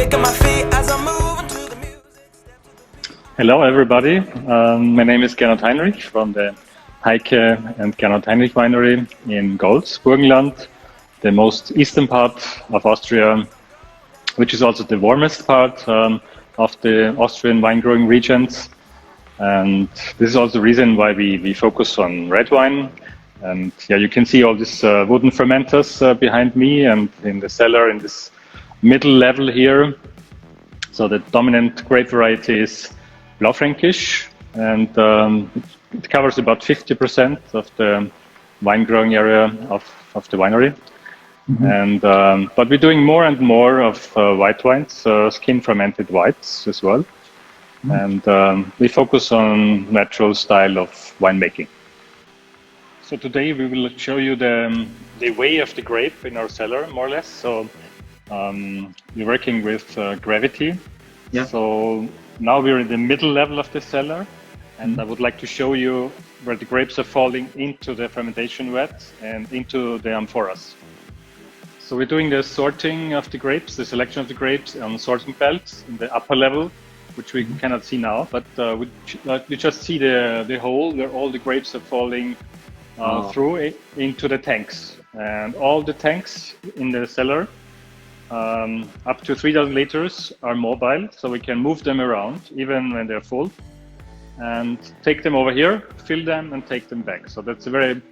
kicking my feet as I'm moving to the music. Hello everybody, my name is Gernot Heinrich from the Heike and Gernot Heinrich winery in Golz, Burgenland, the most eastern part of Austria, which is also the warmest part of the Austrian wine growing regions. And this is also the reason why we focus on red wine. And yeah, you can see all these wooden fermenters behind me and in the cellar in this middle level here. So the dominant grape variety is Blaufränkisch, and it covers about 50% of the wine growing area of the winery. And but we're doing more and more of white wines, skin fermented whites as well. And we focus on natural style of winemaking. So today we will show you the way of the grape in our cellar, more or less. So we're working with gravity. Yeah. So now we're in the middle level of the cellar, and I would like to show you where the grapes are falling into the fermentation vat and into the amphoras. So we're doing the sorting of the grapes, the selection of the grapes on sorting belts in the upper level, which we cannot see now, but we just see the hole where all the grapes are falling through into the tanks. And all the tanks in the cellar, up to 3,000 liters, are mobile, so we can move them around even when they're full, and take them over here, fill them, and take them back. So that's a very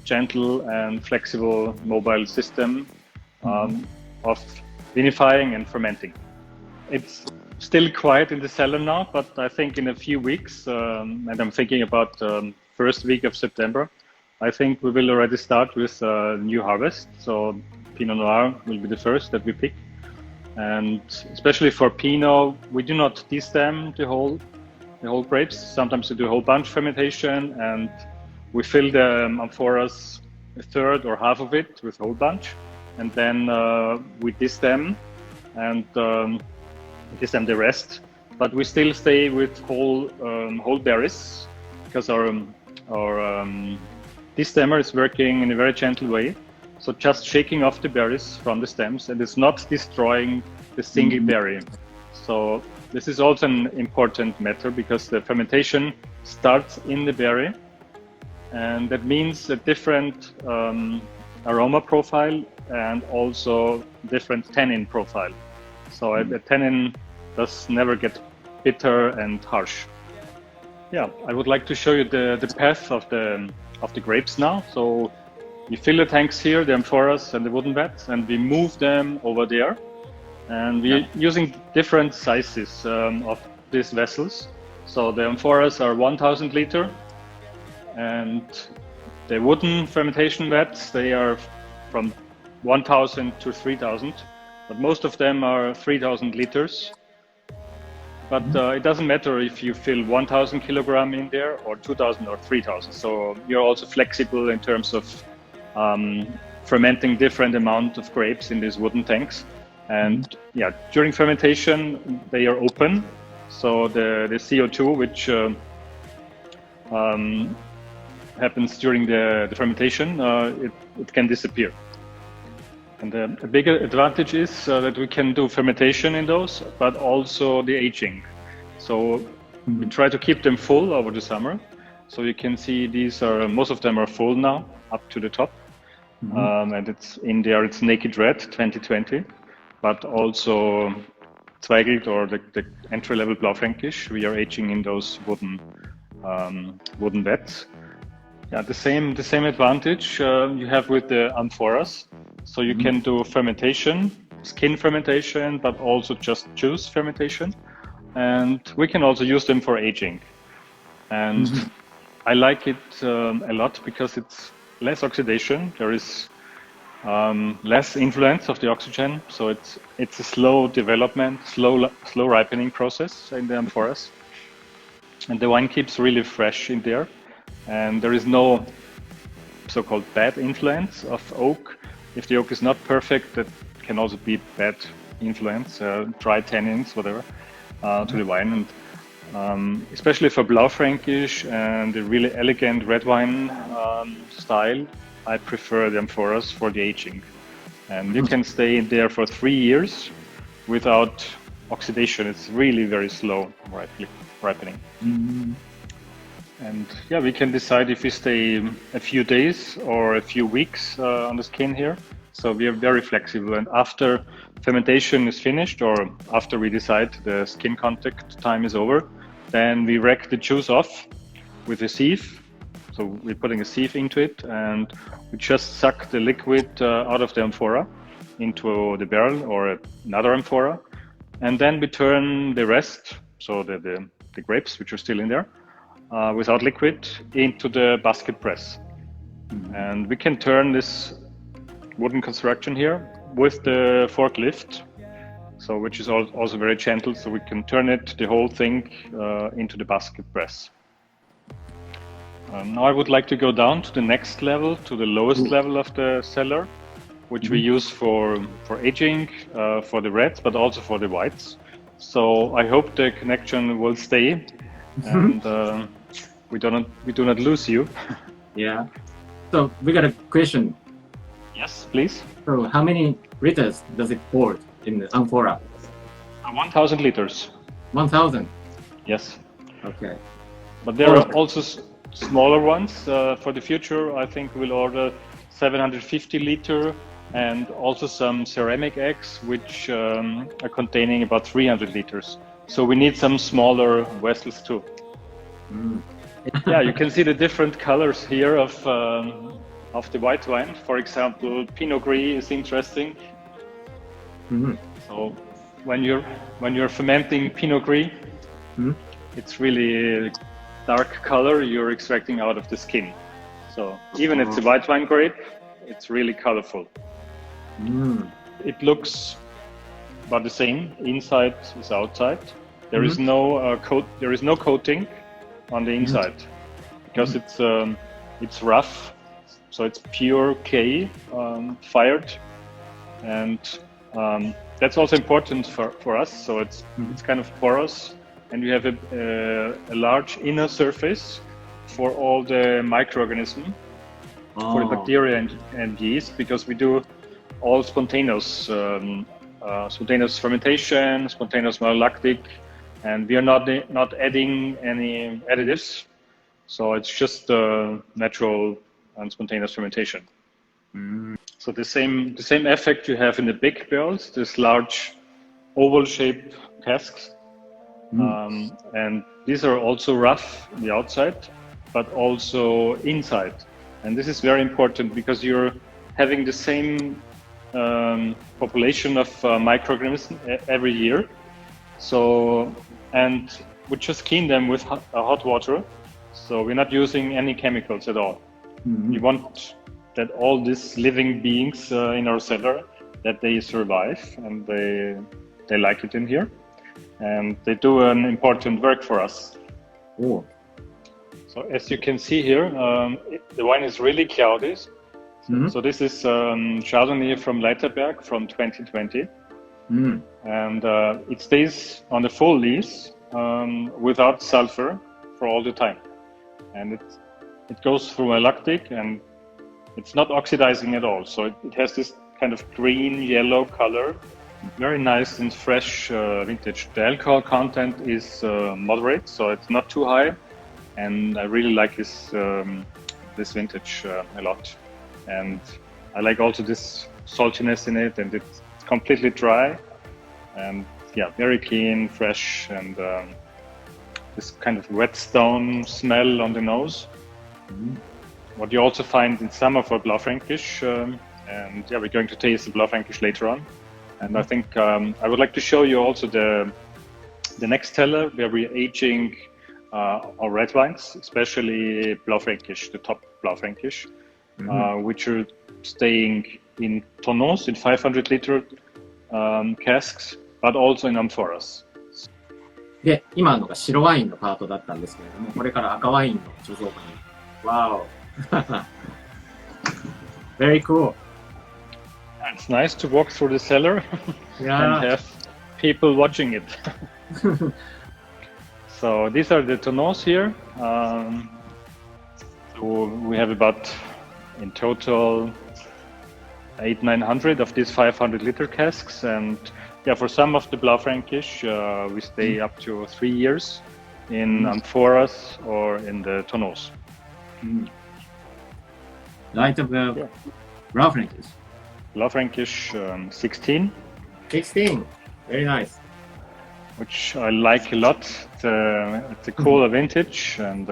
gentle and flexible mobile system of vinifying and fermenting. It's still quiet in the cellar now, but I think in a few weeks, and I'm thinking about first week of September, I think we will already start with new harvest. So Pinot Noir will be the first that we pick. And especially for Pinot, we do not destem the whole grapes. Sometimes we do whole bunch fermentation, and we fill the amphoras a third or half of it with whole bunch. And then we destem and destem the rest. But we still stay with whole berries, because our destemmer is working in a very gentle way. So just shaking off the berries from the stems, and it's not destroying the single berry. So this is also an important matter, because the fermentation starts in the berry, and that means a different aroma profile and also different tannin profile. So the tannin does never get bitter and harsh. Yeah, I would like to show you the path of the grapes now. So you fill the tanks here, the amphoras and the wooden vats, and we move them over there. And we're using different sizes of these vessels. So the amphoras are 1,000 liter, and the wooden fermentation vats, they are from 1,000 to 3,000, but most of them are 3,000 liters. But it doesn't matter if you fill 1,000 kilogram in there or 2,000 or 3,000. So you're also flexible in terms of fermenting different amount of grapes in these wooden tanks. And yeah, during fermentation, they are open. So the CO2, which happens during the fermentation, it can disappear. And a bigger advantage is that we can do fermentation in those, but also the aging. So we try to keep them full over the summer. So you can see these are, most of them are full now, up to the top. And it's in there, it's Naked Red 2020, but also Zweigelt, or the entry-level Blaufränkisch. We are aging in those wooden vats. Yeah, the same advantage you have with the amphoras. So you can do fermentation, skin fermentation, but also just juice fermentation. And we can also use them for aging. And I like it a lot because it's less oxidation. There is less influence of the oxygen. So it's a slow development, slow ripening process in the amphoras. And the wine keeps really fresh in there. And there is no so-called bad influence of oak. If the oak is not perfect, that can also be bad influence, dry tannins, whatever, to the wine. And especially for Blaufränkisch and the really elegant red wine style, I prefer the amphoras for the aging. And you can stay in there for 3 years without oxidation. It's really very slow ripening. And yeah, we can decide if we stay a few days or a few weeks on the skin here. So we are very flexible. And after fermentation is finished, or after we decide the skin contact time is over, then we rack the juice off with a sieve. So we're putting a sieve into it, and we just suck the liquid out of the amphora into the barrel or another amphora. And then we turn the rest, so the grapes which are still in there, without liquid, into the basket press. And we can turn this wooden construction here with the forklift, so which is also very gentle, so we can turn it, the whole thing, into the basket press. Now I would like to go down to the next level, to the lowest level of the cellar, which we use for aging, for the reds, but also for the whites. So I hope the connection will stay, and we do not lose you. Yeah. So we got a question. Yes, please. So how many liters does it hold in the amphora? 1,000 liters. 1,000. Yes. Okay. But there are also smaller ones. For the future, I think we'll order 750 liter and also some ceramic eggs, which are containing about 300 liters. So we need some smaller vessels too. Yeah, you can see the different colors here of the white wine. For example, Pinot Gris is interesting. So when you're fermenting Pinot Gris, it's really dark color you're extracting out of the skin. So even if it's a white wine grape, it's really colorful. It looks about the same inside as outside. There is no there is no coating on the inside because it's rough, so it's pure clay, fired, and that's also important for us. So it's kind of porous, and you have a large inner surface for all the microorganisms, for the bacteria and yeast, because we do all spontaneous fermentation, spontaneous malolactic, and we are not adding any additives. So it's just natural and spontaneous fermentation. So the same effect you have in the big barrels, this large oval-shaped casks, and these are also rough on the outside, but also inside. And this is very important because you're having the same population of microorganisms every year. So, and we just clean them with hot water. So we're not using any chemicals at all. We want that all these living beings in our cellar, that they survive and they like it in here. And they do an important work for us. Oh. So as you can see here, the wine is really cloudy. So this is Chardonnay from Leiterberg from 2020. And it stays on the full leaves without sulfur for all the time. And it goes through a lactic, and it's not oxidizing at all. So it has this kind of green yellow color, very nice and fresh vintage. The alcohol content is moderate, so it's not too high, and I really like this vintage a lot. And I like also this saltiness in it, and it's completely dry, and yeah, very clean, fresh, and this kind of whetstone smell on the nose. What you also find in summer for Blaufränkisch, and yeah, we're going to taste the Blaufränkisch later on. And I think I would like to show you also the next cellar where we're aging our red wines, especially Blaufränkisch, the top Blaufränkisch, which are staying in tonneaus, in 500 liter casks, but also in amphoras. で、今のが白ワインのパートだったんですけれども、これから赤ワインの貯蔵庫に。Wow! Very cool. It's nice to walk through the cellar and have people watching it. So these are the tonneaus here. So we have about, in total, 800-900 of these 500 liter casks, and yeah, for some of the Blaufränkisch, we stay up to 3 years in amphoras or in the tonneaus. Later, Blaufränkisch. Blaufränkisch 16. 16. Very nice. Which I like a lot. It's a cooler vintage, and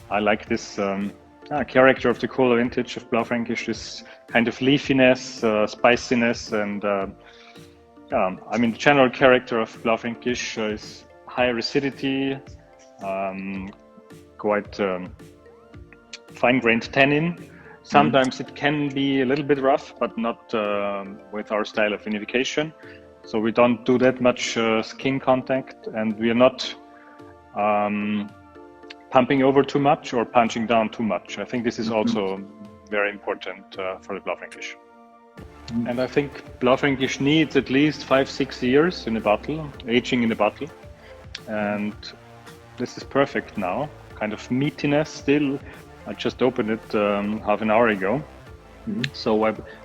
I like this character of the cooler vintage of Blaufränkisch, this kind of leafiness, spiciness, and I mean, the general character of Blaufränkisch is high acidity, quite fine-grained tannin. Sometimes it can be a little bit rough, but not with our style of vinification. So we don't do that much skin contact, and we are not pumping over too much or punching down too much. I think this is also very important for the Blaufränkisch. And I think Blaufränkisch needs at least 5-6 years in a bottle, aging in a bottle. And this is perfect now. Kind of meatiness still. I just opened it half an hour ago. So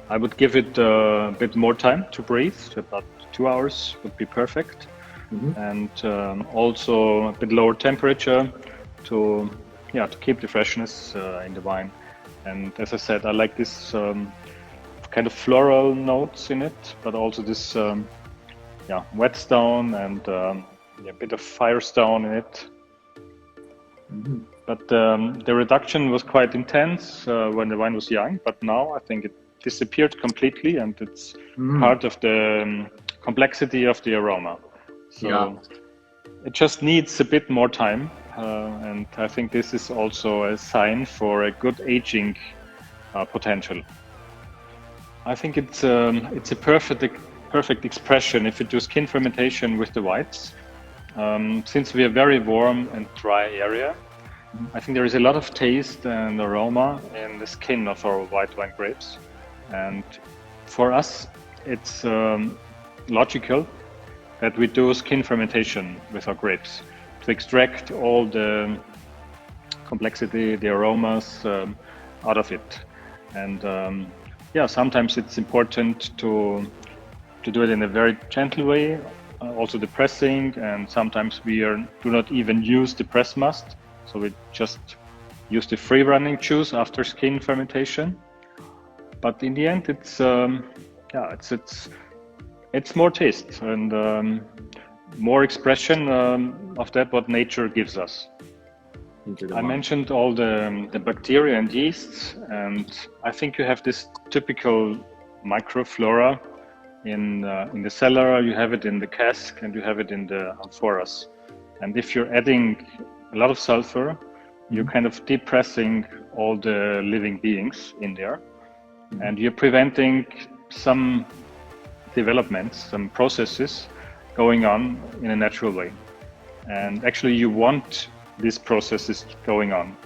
I would give it a bit more time to breathe. About 2 hours would be perfect. And also a bit lower temperature to keep the freshness in the wine. And as I said, I like this kind of floral notes in it, but also this whetstone and a bit of firestone in it. But the reduction was quite intense when the wine was young, but now I think it disappeared completely, and it's part of the complexity of the aroma. So it just needs a bit more time, and I think this is also a sign for a good aging potential. I think it's a perfect expression if you do skin fermentation with the whites. Since we are very warm and dry area, I think there is a lot of taste and aroma in the skin of our white wine grapes. And for us, it's logical that we do skin fermentation with our grapes to extract all the complexity, the aromas out of it. And sometimes it's important to do it in a very gentle way, also the pressing, and sometimes we do not even use the press must. So we just use the free running juice after skin fermentation. But in the end, it's more taste and more expression of that what nature gives us. I mentioned all the bacteria and yeasts, and I think you have this typical microflora in the cellar, you have it in the cask, and you have it in the amphoras. And if you're adding a lot of sulfur, you're kind of depressing all the living beings in there, and you're preventing some developments, some processes going on in a natural way. And actually you want these processes going on.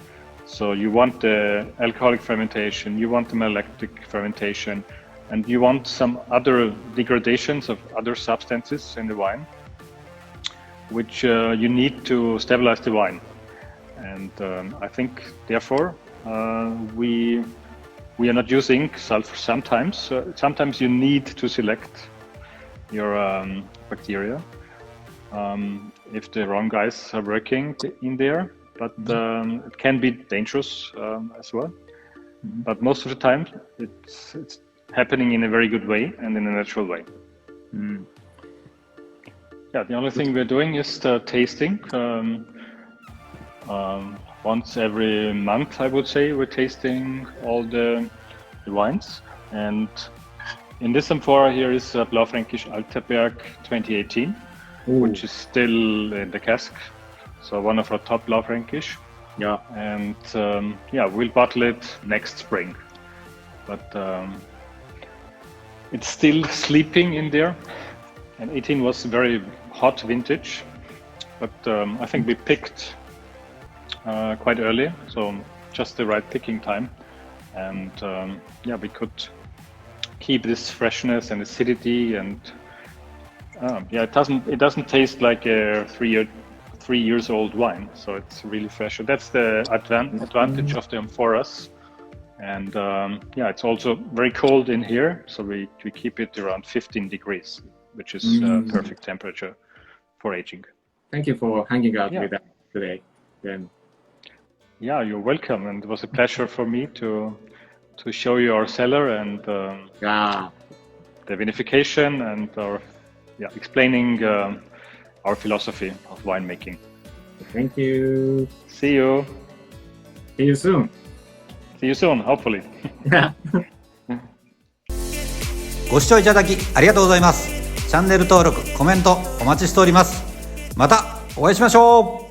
So you want the alcoholic fermentation, you want the malolactic fermentation, and you want some other degradations of other substances in the wine, which you need to stabilize the wine. And I think, therefore, we are not using sulfur sometimes. Sometimes you need to select your bacteria if the wrong guys are working in there, but it can be dangerous as well. But most of the time, it's happening in a very good way and in a natural way. The only thing we're doing is the tasting. Once every month, I would say, we're tasting all the wines. And in this amphora here is Blaufränkisch Alterberg 2018, which is still in the cask. So one of our top Blaufränkisch. Yeah. And we'll bottle it next spring. But it's still sleeping in there. And 18 was a very hot vintage, but I think we picked quite early, so just the right picking time. And we could keep this freshness and acidity, and it doesn't taste like a 3 years old wine, so it's really fresh. So that's the advantage of the amphoras. And yeah, it's also very cold in here, so we keep it around 15 degrees, which is perfect temperature for aging. Thank you for hanging out with us today. Then. Yeah, you're welcome, and it was a pleasure for me to show you our cellar and the vinification and our explaining our philosophy of winemaking. Thank you. See you. See you soon. See you soon, hopefully. ご視聴いただきありがとうございます。チャンネル登録、コメントお待ちしております。またお会いしましょう。